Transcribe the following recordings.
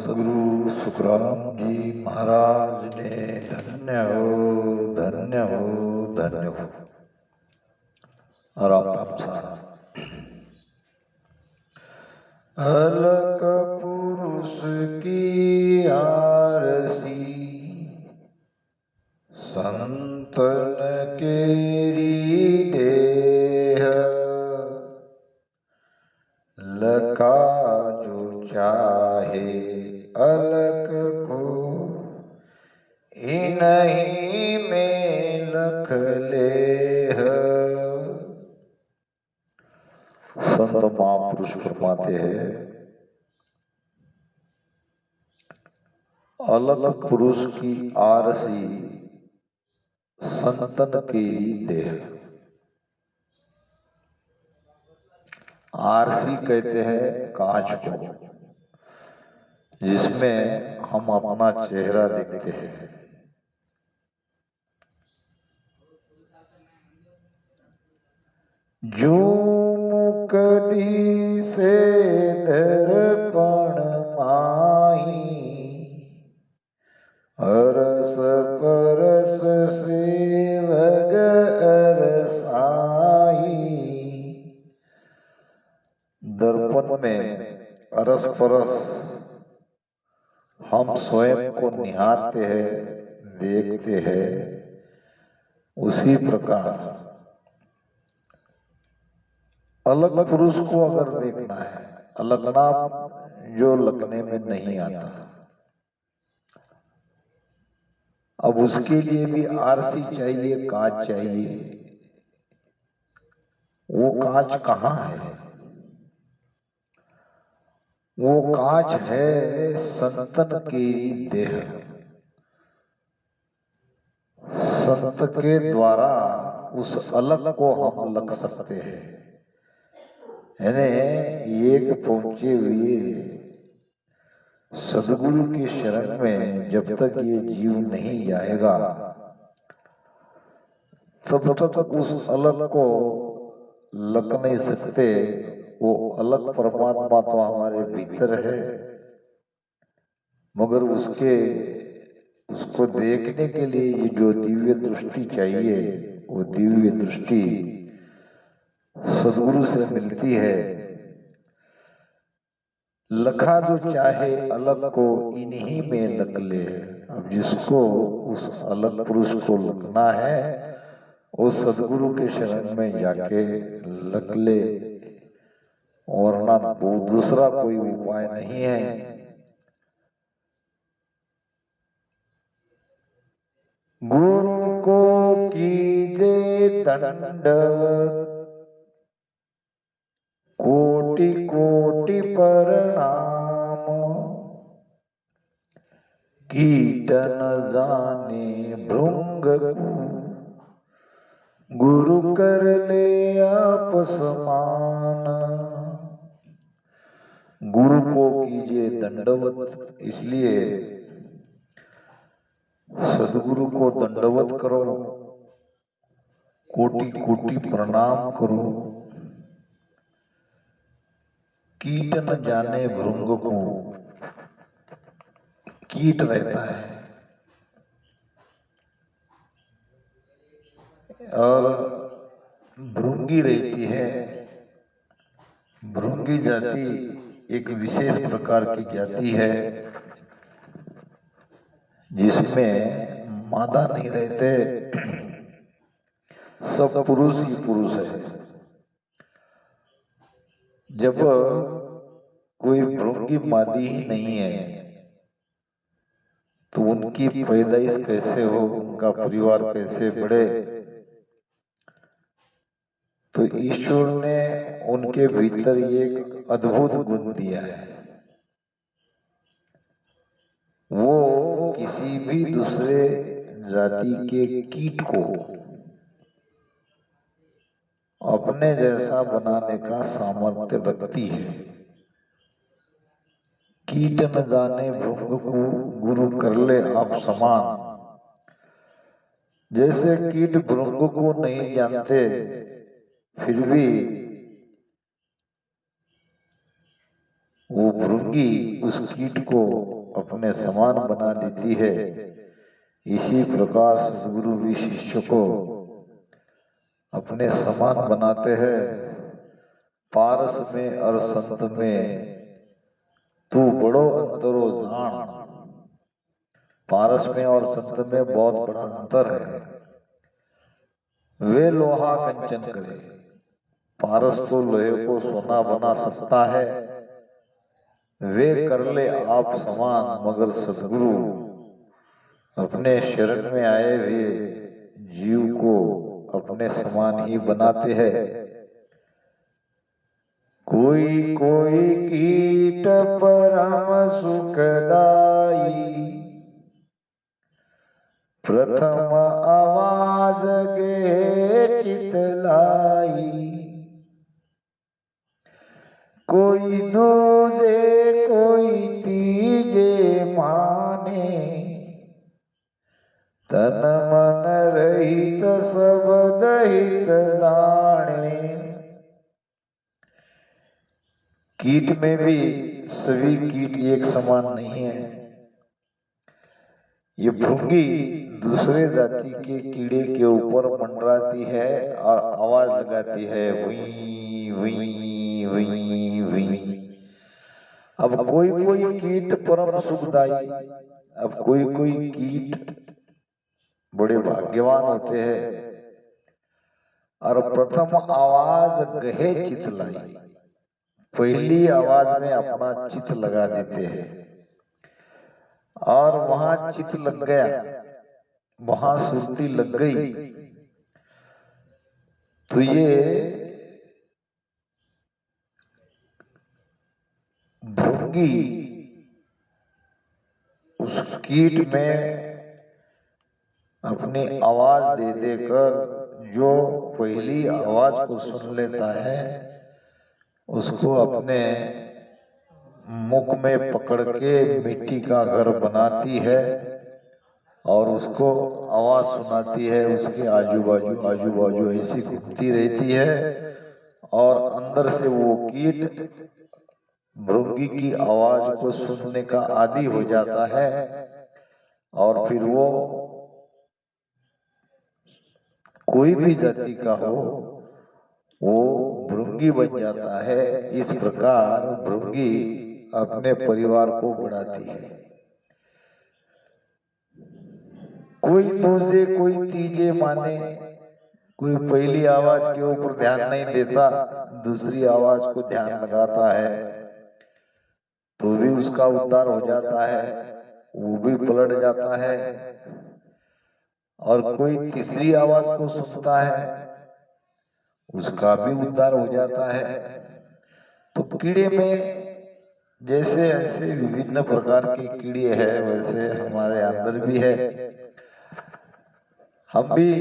सदगुरु सुखराम जी महाराज ने धन्य हो धन्य हो धन्य हो। राम राम साहब। अलग पुरुष की आरसी संतन केरी देह लका जो चाहे अलग को इन्हीं में लख लेह। संत महापुरुष फरमाते हैं अलग पुरुष की आरसी संतन केरी देह। आरसी कहते हैं कांच को, जिसमें हम अपना चेहरा देखते हैं। जो मुक्ति से दर्पण माही अरस परस सेवग अरसाई। दर्पण में अरस परस हम स्वयं को निहारते हैं, देखते हैं। उसी प्रकार अलग पुरुष को अगर देखना है, अलगना जो लगने में नहीं आता, अब उसके लिए भी आरसी चाहिए, कांच चाहिए। वो कांच कहाँ है? वो कांच है संतन केरी देह। संत के द्वारा उस अलग को हम लग सकते हैं। यानी एक पहुंचे हुए सदगुरु की शरण में जब तक ये जीव नहीं जाएगा, तब तक उस अलग को लग नहीं सकते। वो अलग परमात्मा तो हमारे भीतर है, मगर उसको देखने के लिए ये जो दिव्य दृष्टि चाहिए, वो दिव्य दृष्टि सदगुरु से मिलती है। लखा जो चाहे अलग को इन्हीं में लग ले। अब जिसको उस अलग पुरुष को लगना है, वो सदगुरु के शरण में जाके लग ले, और ना वो दूसरा कोई उपाय नहीं है। गुरु को कीजे दंडवत कोटि कोटि प्रणाम। कीट न जाने भृंग को गुरु कर ले आप समान। गुरु को कीजिए दंडवत, इसलिए सदगुरु को दंडवत करो, कोटि कोटि प्रणाम करो। कीट न जाने भृंग को, कीट रहता है और भृंगी रहती है। भृंगी जाति एक विशेष प्रकार की जाति है, जिसमें मादा नहीं रहते, सब पुरुष ही पुरुष है। जब कोई भृंगी मादी ही नहीं है, तो उनकी पैदाइश कैसे हो, उनका परिवार कैसे बढ़े? तो ईश्वर ने उनके भीतर एक अद्भुत गुण दिया है। वो किसी भी दूसरे जाति के कीट को अपने जैसा बनाने का सामर्थ्य रखती है। कीट न जाने भृंग को गुरु कर ले आप समान। जैसे कीट भृंग को नहीं जानते, फिर भी वो भृंगी उस कीट को अपने समान बना देती है। इसी प्रकार सदगुरु भी शिष्य को अपने समान बनाते हैं। पारस में और संत में तू बड़ो अंतरो जान। पारस में और संत में बहुत बड़ा अंतर है। वे लोहा कंचन करे। पारस तो लोहे को सोना बना सकता है, वे कर ले आप समान, मगर सदगुरु अपने शरण में आए हुए जीव को अपने समान ही बनाते हैं। कोई कोई कीट परम सुखदाई, प्रथम आवाज गे चितलाई। कोई दूजे कोई तीजे माने, तन मन रहित सब दहित जाने। कीट में भी सभी कीट एक समान नहीं है। ये भृंगी दूसरे जाति के कीड़े के ऊपर मंडराती है और आवाज लगाती है, वी वी वी वी। अब कोई कोई कीट परम सुखदाई। अब कोई कोई कीट बड़े भाग्यवान होते हैं और प्रथम आवाज गहे चितलाई, पहली आवाज में अपना चित लगा देते हैं और वहां चित लग गया, वहां सुरती लग गई, तो ये भृंगी उस कीट में अपनी आवाज दे देकर जो पहली आवाज को सुन लेता है उसको अपने मुख में पकड़ के मिट्टी का घर बनाती है और उसको आवाज सुनाती है। उसके आजू बाजू ऐसी घूमती रहती है और अंदर से वो कीट भृंगी की आवाज को सुनने का आदी हो जाता है और फिर वो कोई भी जाति का हो वो भृंगी बन जाता है। इस प्रकार भृंगी अपने परिवार को बढ़ाती है। कोई दूजे कोई तीजे माने, कोई पहली आवाज के ऊपर ध्यान नहीं देता, दूसरी आवाज को ध्यान लगाता है तो भी उसका उद्धार हो जाता है, वो भी पलट जाता है। और कोई तीसरी आवाज को सुनता है उसका भी उद्धार हो जाता है। तो कीड़े में जैसे ऐसे विभिन्न प्रकार के कीड़े हैं वैसे हमारे अंदर भी है। हम भी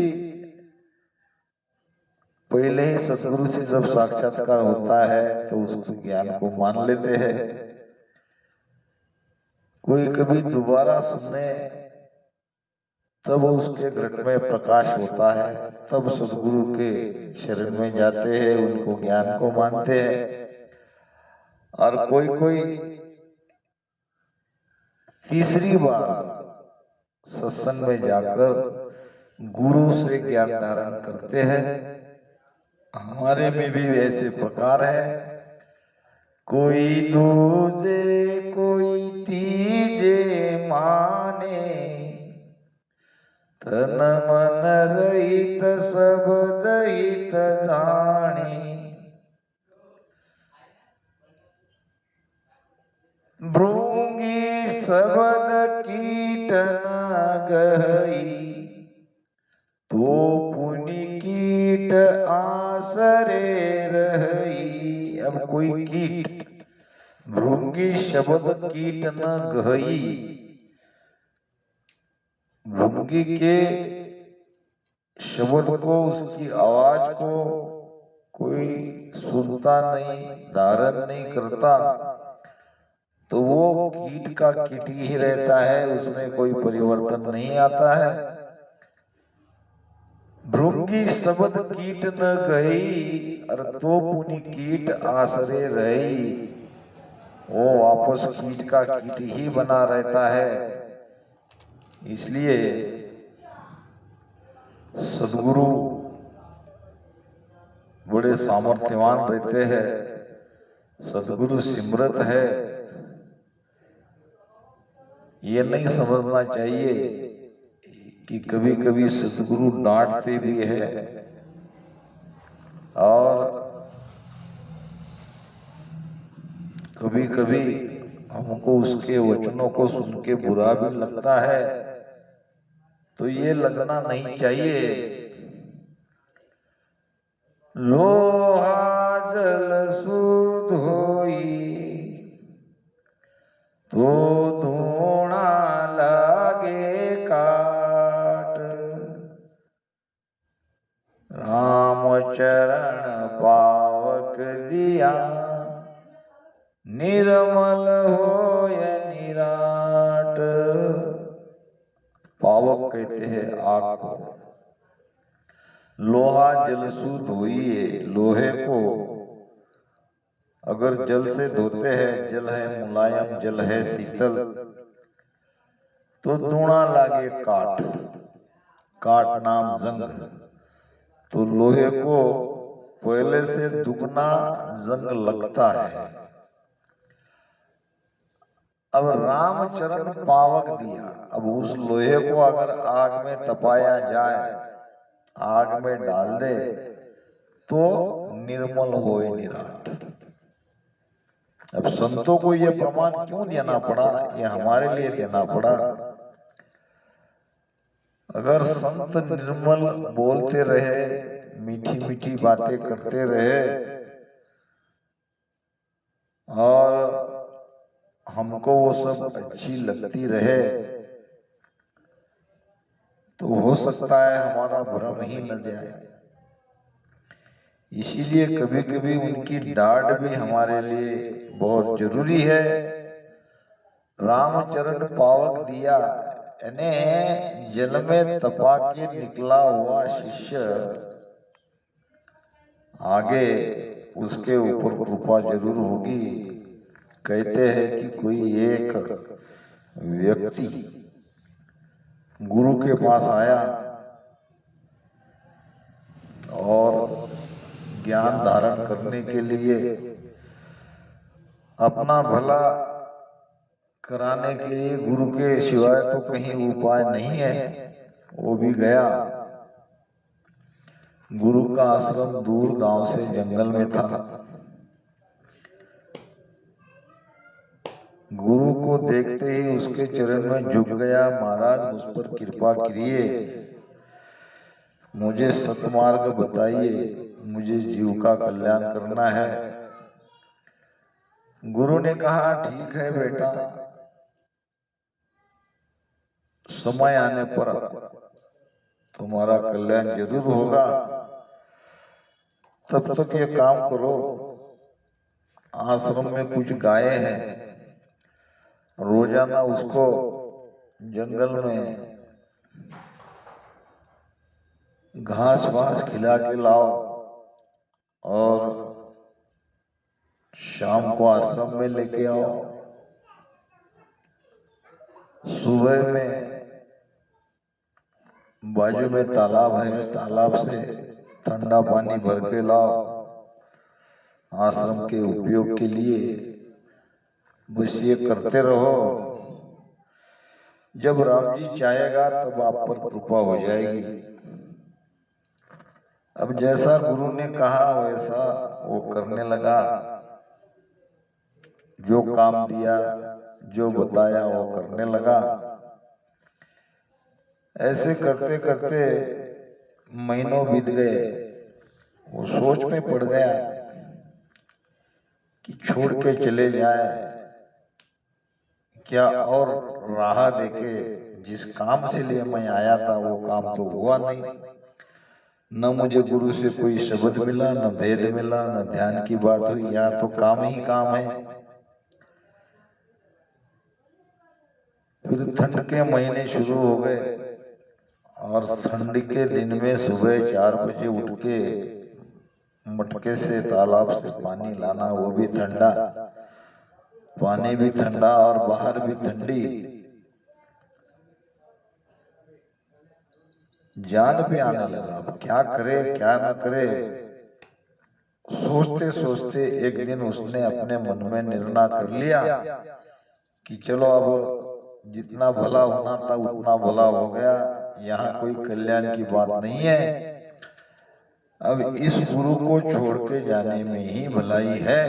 पहले ही सतगुरु से जब साक्षात्कार होता है तो उसको ज्ञान को मान लेते हैं। कोई कभी दोबारा सुने तब उसके घट में प्रकाश होता है, तब सतगुरु के शरण में जाते हैं, उनको ज्ञान को मानते हैं। और कोई कोई तीसरी बार सत्संग में जाकर गुरु से ज्ञान धारण करते हैं। हमारे में भी ऐसे प्रकार है, कोई दूजे कोई तीजे माने, तन मन रहित सब दहित जाने। भृंगी सबद कीट न गई, तो पुनि कीट आसरे रही। अब कोई कीट भृंगी शब्द कीट न गई, भृंगी के शब्द को उसकी आवाज को कोई सुनता नहीं, धारण नहीं करता, तो वो कीट का कीट ही रहता है, उसमें कोई परिवर्तन नहीं आता है। भृंगी शब्द कीट न गई और तो पुनि कीट आसरे रही। वो वापस कीट का कीट ही बना रहता है। इसलिए सदगुरु बड़े सामर्थ्यवान रहते हैं। सदगुरु सिमरत है, ये नहीं समझना चाहिए कि कभी कभी सदगुरु डांटते भी है और कभी कभी हमको उसके वचनों को सुन के बुरा भी लगता है, तो ये लगना नहीं चाहिए। लोहा जल सुध होई तो धूणा लागे काट, राम चरण पावक दिया निर्मल होय निराट। पावक कहते हैं आग को। लोहा जलसु धोइए, लोहे को अगर जल से धोते हैं, जल है मुलायम, जल है शीतल, तो धूणा लागे काट, काट नाम जंग, तो लोहे को पहले से दुगना जंग लगता है। अब रामचरण पावक दिया, अब उस लोहे को अगर आग में तपाया जाए, आग में डाल दे, तो निर्मल होए निराट। अब संतों को यह प्रमाण क्यों देना पड़ा? ये हमारे लिए देना पड़ा। अगर संत निर्मल बोलते रहे, मीठी मीठी बातें करते रहे और हमको वो सब अच्छी लगती रहे, तो हो सकता है हमारा भ्रम ही न जाए। इसीलिए कभी कभी उनकी डांट भी हमारे लिए बहुत जरूरी है। रामचरण पावक दिया, यानी जल में तपा के निकला हुआ शिष्य आगे उसके ऊपर कृपा जरूर होगी। कहते हैं कि कोई एक व्यक्ति गुरु के पास आया और ज्ञान धारण करने के लिए, अपना भला कराने के लिए, गुरु के सिवाय तो कहीं उपाय नहीं है, वो भी गया। गुरु का आश्रम दूर गांव से जंगल में था। गुरु को देखते ही उसके चरण में झुक गया, महाराज मुझ पर कृपा करिए, मुझे सतमार्ग बताइए, मुझे जीव का कल्याण करना है। गुरु ने कहा ठीक है बेटा, समय आने पर तुम्हारा कल्याण जरूर होगा। तब तक ये काम करो, आश्रम में कुछ गायें हैं, रोजाना उसको जंगल में घास वास खिला के लाओ और शाम को आश्रम में लेके आओ। सुबह में बाजू में तालाब है, तालाब से ठंडा पानी भर के लाओ आश्रम के उपयोग के लिए। बस ये करते रहो, जब राम जी चाहेगा तब आप पर कृपा हो जाएगी। अब जैसा गुरु ने कहा वैसा वो करने लगा, जो काम दिया, जो बताया वो करने लगा। ऐसे करते करते महीनों बीत गए। वो सोच में पड़ गया कि छोड़ के चले जाए, क्या और राह देके जिस काम से लिए मैं आया था वो काम तो हुआ नहीं। न मुझे गुरु से कोई शब्द मिला, न भेद मिला, न ध्यान की बात हुई, यहाँ तो काम ही काम है। फिर ठंड के महीने शुरू हो गए और ठंड के दिन में सुबह 4 बजे उठ के मटके से तालाब से पानी लाना, वो भी ठंडा। पानी भी ठंडा और बाहर भी ठंडी। जान पे आने लगा, अब क्या करे क्या न करे। सोचते सोचते एक दिन उसने अपने मन में निर्णय कर लिया कि चलो अब जितना भला होना था उतना भला हो गया, यहाँ कोई कल्याण की बात नहीं है, अब इस गुरु को छोड़ के जाने में ही भलाई है।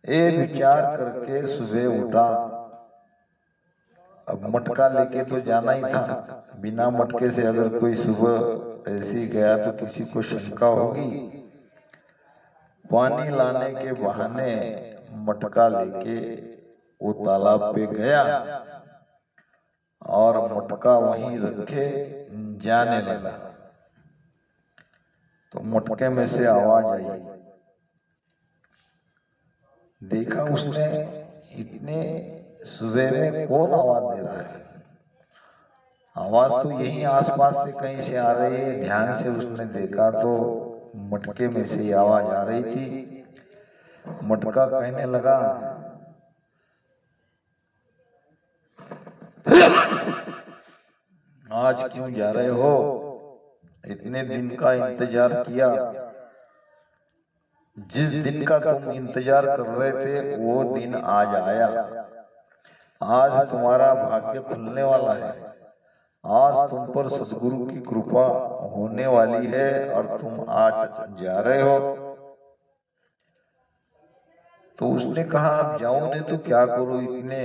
ये विचार करके सुबह उठा। अब मटका लेके तो जाना ही था, बिना मटके से अगर कोई सुबह ऐसे ही गया तो किसी को शंका होगी। पानी लाने के बहाने मटका लेके वो तालाब पे गया और मटका वहीं रखे जाने लगा। तो मटके में से आवाज आई। देखा उसने, इतने सुबह में कौन आवाज दे रहा है। आवाज तो यहीं आसपास से कहीं से आ रही है। ध्यान से उसने देखा तो मटके में से आवाज आ रही थी। मटका कहने लगा, आज क्यों जा रहे हो? इतने दिन का इंतजार किया, जिस दिन का तुम इंतजार कर रहे थे वो दिन आज आया। आज तुम्हारा भाग्य खुलने वाला है। आज तुम पर सदगुरु की कृपा होने वाली है और तुम आज जा रहे हो। तो उसने कहा, अब जाऊं नहीं तो क्या करूं, इतने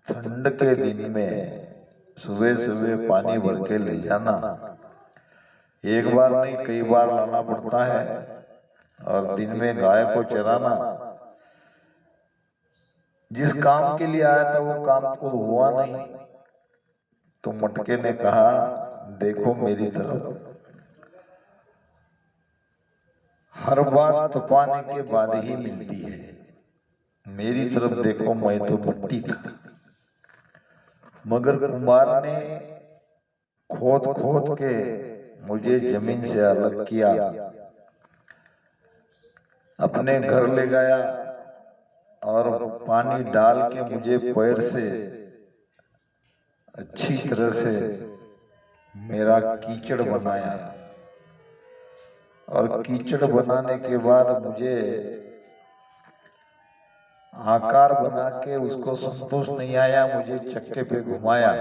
ठंड के दिन में सुबह सुबह पानी भर के ले जाना एक बार नहीं कई बार लाना पड़ता है, और दिन में गाय को चराना। जिस काम के लिए आया था वो काम तो हुआ नहीं। तो मटके ने कहा, देखो मेरी तरफ, हर बात तपाने के बाद ही मिलती है। मेरी तरफ देखो, मैं तो मिट्टी था, मगर कुमार ने खोद खोद के मुझे जमीन से अलग किया, अपने घर ले गया और पानी डाल के मुझे पैर से अच्छी तरह से मेरा कीचड़ बनाया, और कीचड़ बनाने के बाद मुझे आकार बना के उसको संतोष नहीं आया, मुझे चक्के पे घुमाया।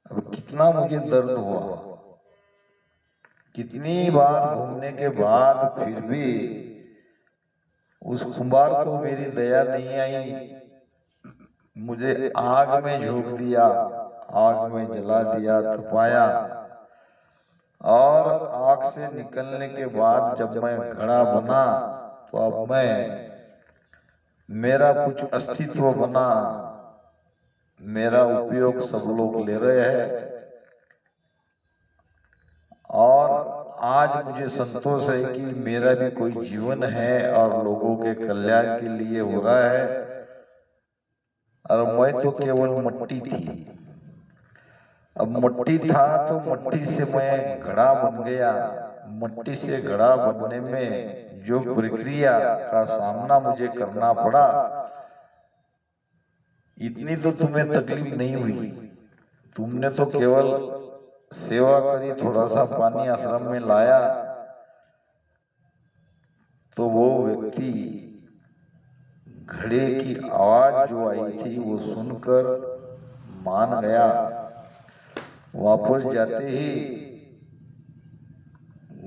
अब कितना मुझे दर्द हुआ, कितनी बार घूमने के बाद फिर भी उस कुंभार को मेरी दया नहीं आई। मुझे आग में झोंक दिया, आग में जला दिया, तपाया, और आग से निकलने के बाद जब मैं घड़ा बना तो अब मेरा कुछ अस्तित्व बना, मेरा उपयोग सब लोग ले रहे हैं, और आज मुझे संतोष है कि मेरा भी कोई जीवन है और लोगों के कल्याण के लिए हो रहा है, और मैं तो केवल मिट्टी थी। अब मिट्टी था तो मिट्टी से मैं घड़ा बन गया। मिट्टी से घड़ा बनने में जो प्रक्रिया का सामना मुझे करना पड़ा, इतनी तो तुम्हें तकलीफ नहीं हुई। तुमने तो केवल सेवा करी, थोड़ा सा पानी आश्रम में लाया, तो वो व्यक्ति घड़े की आवाज जो आई थी वो सुनकर मान गया। वापस जाते ही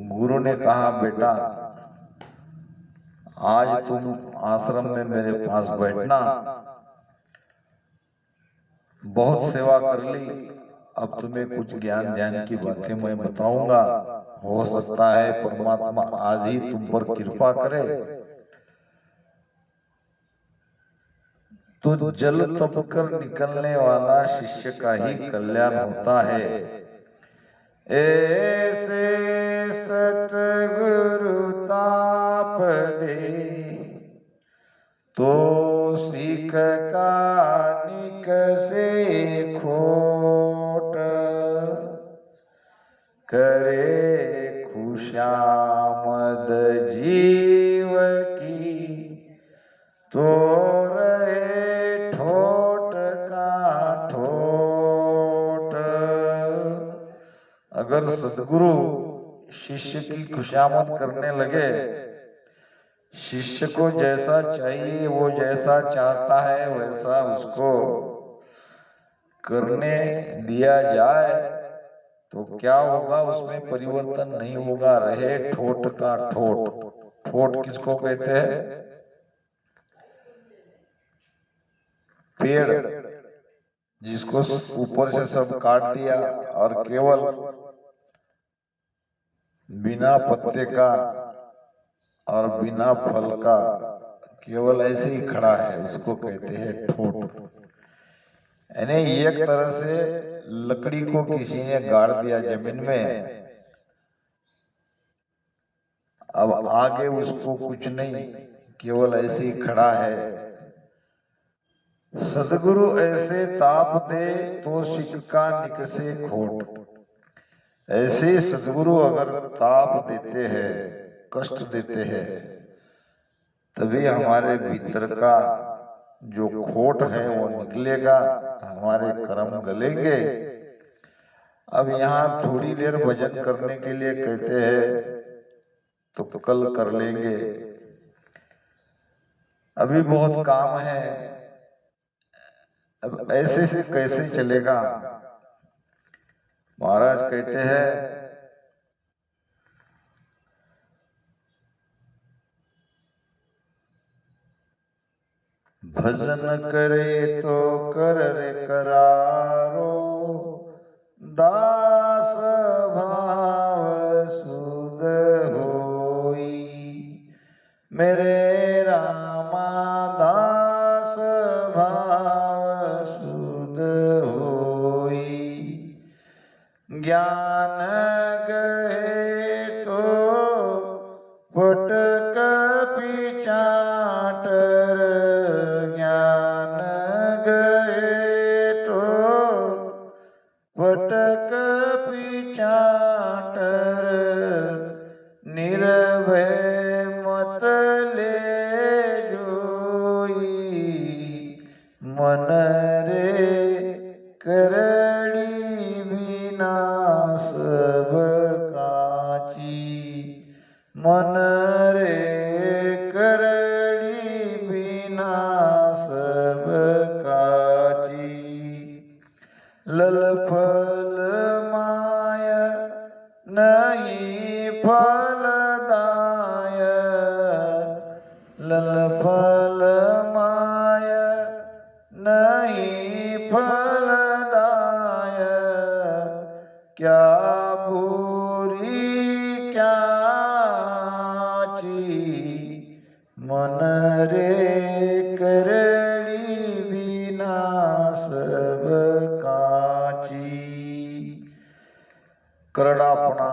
गुरु ने कहा, बेटा आज तुम आश्रम में मेरे पास बैठना, बहुत सेवा कर ली, अब तुम्हें कुछ ज्ञान ध्यान की बातें मैं बताऊंगा। हो सकता है परमात्मा आज ही तुम पर कृपा करे। तो जल तप कर निकलने वाला शिष्य का ही कल्याण होता है। ऐसे सतगुरु ताप दे, तो सीख का निकसे खोट, करे खुशामद जी तो रहे ठोट का ठोट। अगर सदगुरु शिष्य की खुशामद करने लगे, शिष्य को जैसा चाहिए, वो जैसा चाहता है वैसा उसको करने दिया जाए, तो क्या होगा? उसमें परिवर्तन नहीं होगा, रहे ठोट का ठोट। ठोट किसको कहते हैं? पेड़ जिसको ऊपर से सब काट दिया और केवल बिना पत्ते का और बिना फल का केवल ऐसे ही खड़ा है, उसको कहते हैं ठोट। यानी एक तरह से लकड़ी को किसी ने गाड़ दिया जमीन में, अब आगे उसको कुछ नहीं, केवल ऐसे ही खड़ा है। सदगुरु ऐसे ताप दे तो सिक्का निकसे खोट। ऐसे सदगुरु अगर ताप देते हैं, कष्ट देते हैं, तभी हमारे भीतर का जो खोट है वो निकलेगा, हमारे कर्म गलेंगे। अब यहाँ थोड़ी देर भजन करने के लिए कहते हैं, तो कल कर लेंगे, अभी बहुत काम है। अब ऐसे से कैसे चलेगा? महाराज कहते हैं, भजन करे तो कर रे करारो, दास भाव सुध होई। मेरे रामा दास भाव सुध होई। ज्ञान गए तो फटक पिचाटर, ज्ञान गए तो फटक पिचाटर। निर्भय मत ले जोई, मन रे करड़ी बिना सब काची। मन रे करड़ी बिना सब काची। लल फल माय नहीं फलदाय, लल फल माय नहीं फलदाय। क्या भूरी क्या ची, मन रे करड़ी बिना सब काची। करड़ापना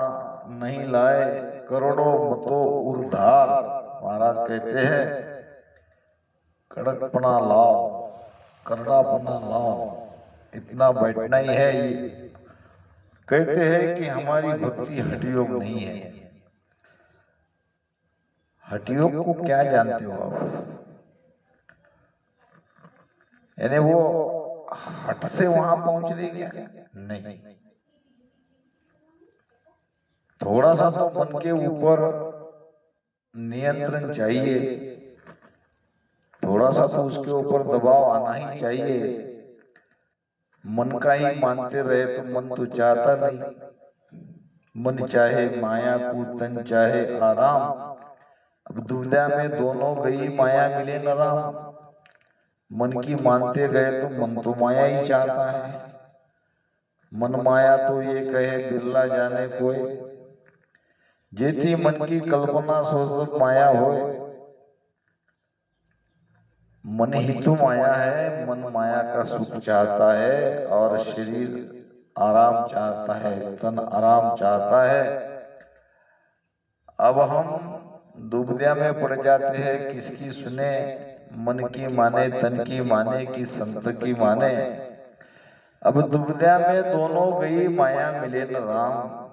नहीं लाए, करोड़ों मतो उर्धार। महाराज कहते हैं, कड़कपना लाओ, करड़ापना लाओ, इतना बैठना ही है। ये कहते हैं कि हमारी भक्ति हठयोग नहीं है। हठयोग को क्या जानते हो आप? यानी वो हट से वहां पहुंच रही क्या? नहीं, थोड़ा सा तो मन के ऊपर नियंत्रण चाहिए, थोड़ा सा तो उसके ऊपर दबाव आना ही चाहिए। मन का ही मानते रहे तो मन तो चाहता नहीं। मन चाहे माया को, तन चाहे आराम। अब दुविधा में दोनों गई, माया मिले न राम। मन की मानते गए तो मन तो माया ही चाहता है। मन माया तो ये कहे बिरला जाने कोई, जेती मन की कल्पना सो सब माया होए। मन ही तो माया है, मन माया का सुख चाहता है और शरीर आराम चाहता है, तन आराम चाहता है। अब हम दुविधा में पड़ जाते हैं, किसकी सुने? मन की माने, तन की माने कि संत की माने। अब दुविधा में दोनों गई, माया मिले न राम।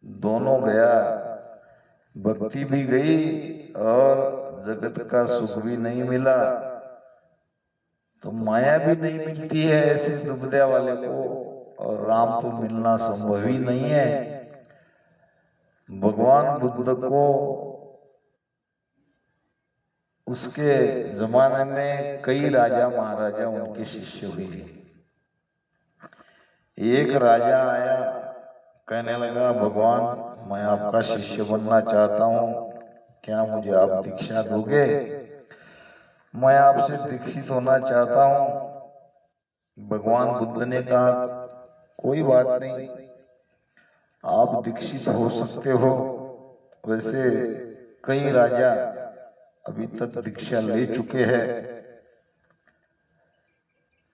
दोनों गया, भक्ति भी गई और जगत का सुख भी नहीं मिला तो माया भी नहीं मिलती है ऐसे दुबदे वाले को, और राम तो मिलना संभव ही नहीं है। भगवान बुद्ध को उसके जमाने में कई राजा महाराजा उनके शिष्य हुए। एक राजा आया, कहने लगा भगवान मैं आपका शिष्य बनना चाहता हूँ, क्या मुझे आप दीक्षा दोगे? मैं आपसे दीक्षित होना चाहता हूँ। भगवान बुद्ध ने कहा कोई बात नहीं, आप दीक्षित हो सकते हो। वैसे कई राजा अभी तक दीक्षा ले चुके हैं।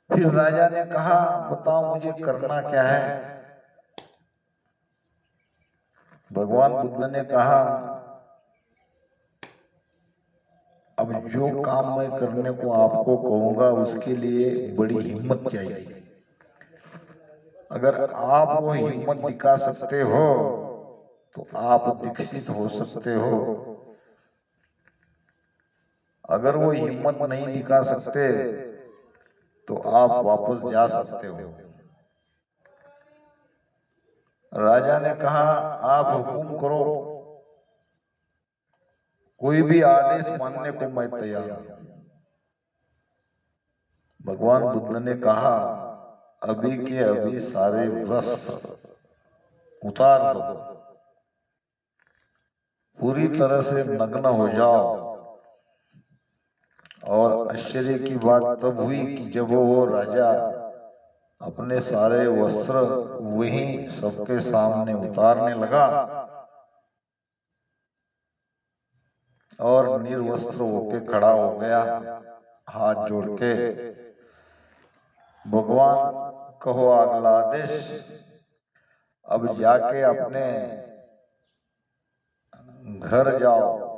फिर राजा ने कहा बताओ मुझे करना क्या है? भगवान बुद्ध ने कहा अब जो काम मैं करने को आपको कहूंगा उसके लिए बड़ी हिम्मत चाहिए। अगर आप वो हिम्मत दिखा सकते हो तो आप दीक्षित हो सकते हो। अगर वो हिम्मत नहीं दिखा सकते तो आप वापस जा सकते हो। राजा ने कहा आप हुक्म करो, कोई भी आदेश मानने को मैं तैयार हूं। भगवान बुद्ध ने कहा अभी के अभी सारे वस्त्र उतार दो, पूरी तरह से नग्न हो जाओ। और आश्चर्य की बात तब हुई कि जब वो राजा अपने सारे वस्त्र वहीं सबके सामने उतारने लगा और निर्वस्त्र होके खड़ा हो गया, हाथ जोड़ के। भगवान कहो अगला आदेश। अब जाके अपने घर जाओ,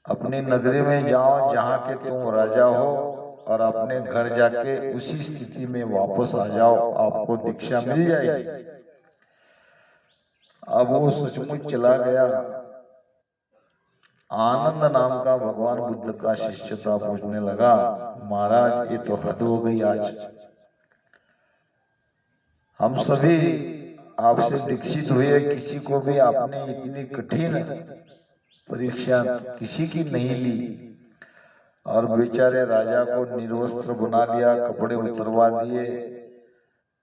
अपनी नगरी में जाओ जहाँ के तुम राजा हो, और अपने घर जाके उसी स्थिति में वापस आ जाओ, आपको दीक्षा मिल जाएगी। अब वो सचमुच चला गया। आनंद नाम का भगवान बुद्ध का शिष्य था, पूछने लगा महाराज ये तो हद हो गई, आज हम सभी आपसे दीक्षित हुए, किसी को भी आपने इतनी कठिन परीक्षा किसी की नहीं ली, और बेचारे राजा को निर्वस्त्र बना दिया, कपड़े उतरवा दिए।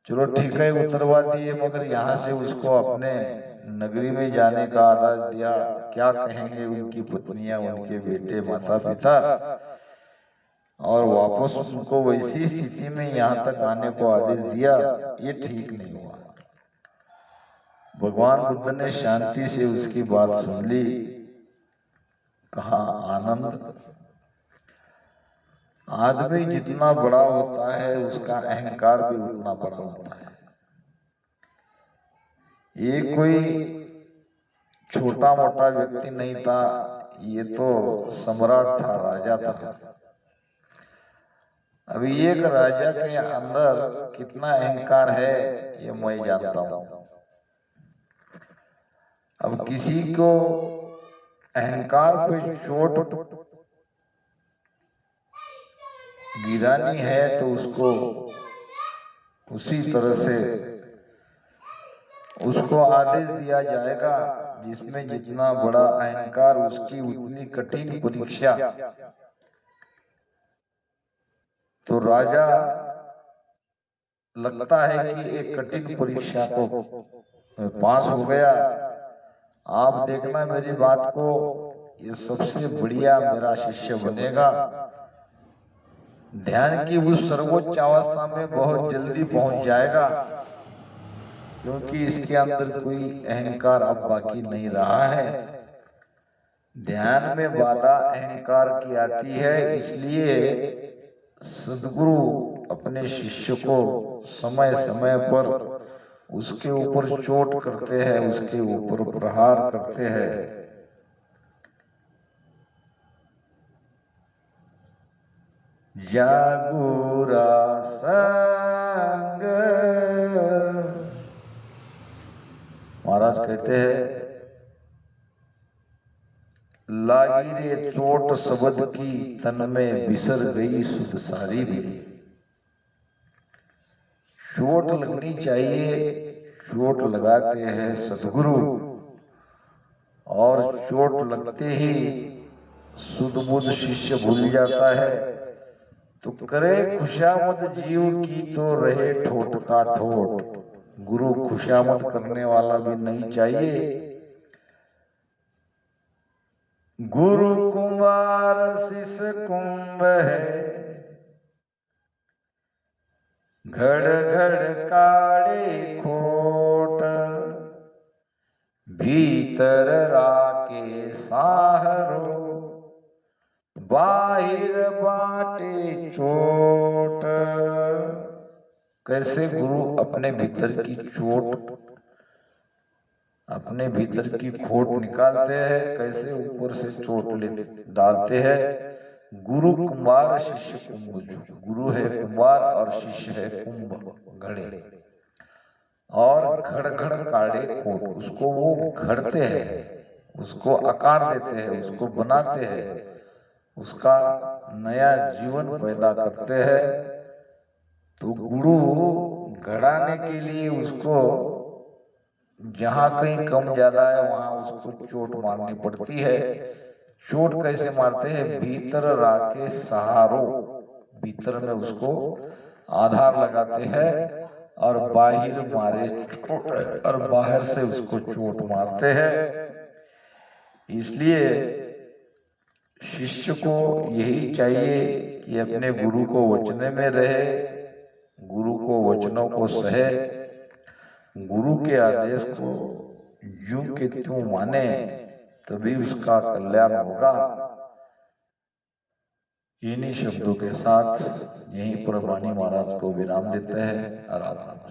चलो ठीक है उतरवा दिए, मगर यहाँ से उसको अपने नगरी में जाने का आदेश दिया। क्या कहेंगे उनकी पत्नियां, उनके बेटे, माता पिता, और वापस उनको वैसी स्थिति में यहाँ तक आने को आदेश दिया, ये ठीक नहीं हुआ। भगवान बुद्ध ने शांति से उसकी बात सुन ली। कहा आनंद, आदमी जितना बड़ा होता है उसका अहंकार भी उतना बड़ा होता है। ये कोई छोटा मोटा व्यक्ति नहीं था, ये तो सम्राट था, राजा था। अभी एक राजा के अंदर कितना अहंकार है ये मैं जानता हूं। अब किसी को अहंकार पे चोट गिरानी है तो उसको उसी तरह से उसको आदेश दिया जाएगा, जिसमें जितना बड़ा अहंकार उसकी उतनी कठिन परीक्षा। तो राजा लगता है कि एक कठिन परीक्षा को पास हो गया। आप देखना मेरी बात को, ये सबसे बढ़िया मेरा शिष्य बनेगा। ध्यान की उस सर्वोच्च अवस्था में बहुत जल्दी पहुंच जाएगा, क्योंकि इसके अंदर कोई अहंकार अब बाकी नहीं रहा है। ध्यान में बाधा अहंकार की आती है, इसलिए सद्गुरु अपने शिष्य को समय समय पर उसके ऊपर चोट करते हैं, उसके ऊपर प्रहार करते हैं। जागुरा संग, महाराज कहते हैं लागी रे चोट शब्द की तन में बिसर गई सुध सारी भी। चोट लगनी चाहिए, चोट लगाते हैं सदगुरु, और चोट लगते ही सुध बुध शिष्य भूल जाता है। तो करे खुशामद जीव की तो रहे ठोट का ठोट। गुरु खुशामद करने वाला भी नहीं चाहिए। गुरु कुमार शिष्य कुंभ है, घड़ घड़ काड़े खोट। भीतर राके साहरो, बाहिर बाटे चोट। कैसे गुरु अपने भीतर की चोट, अपने भीतर की खोट निकालते हैं, कैसे ऊपर से चोट ले डालते हैं। गुरु कुंभार शिष्य कुंभ। गुरु है कुंभार और शिष्य है कुंभ, घड़े। और घड़ घड़ काड़े खोट, उसको वो घड़ते हैं, उसको आकार देते हैं, उसको बनाते हैं, उसका नया जीवन पैदा करते हैं। तो गुरु घड़ाने के लिए उसको जहां कहीं कम ज्यादा है वहां उसको चोट मारनी पड़ती है। चोट कैसे मारते हैं? भीतर राके सहारो, भीतर में उसको आधार लगाते हैं, और बाहर मारे चोट, और बाहर से उसको चोट मारते हैं। इसलिए शिष्य को यही चाहिए कि अपने गुरु को वचने में रहे, गुरु को वचनों को सहे, गुरु के आदेश को यूं के त्यों माने, तभी उसका कल्याण होगा। इन्हीं शब्दों के साथ यहीं पर वाणी महाराज को विराम देते हैं। आराम।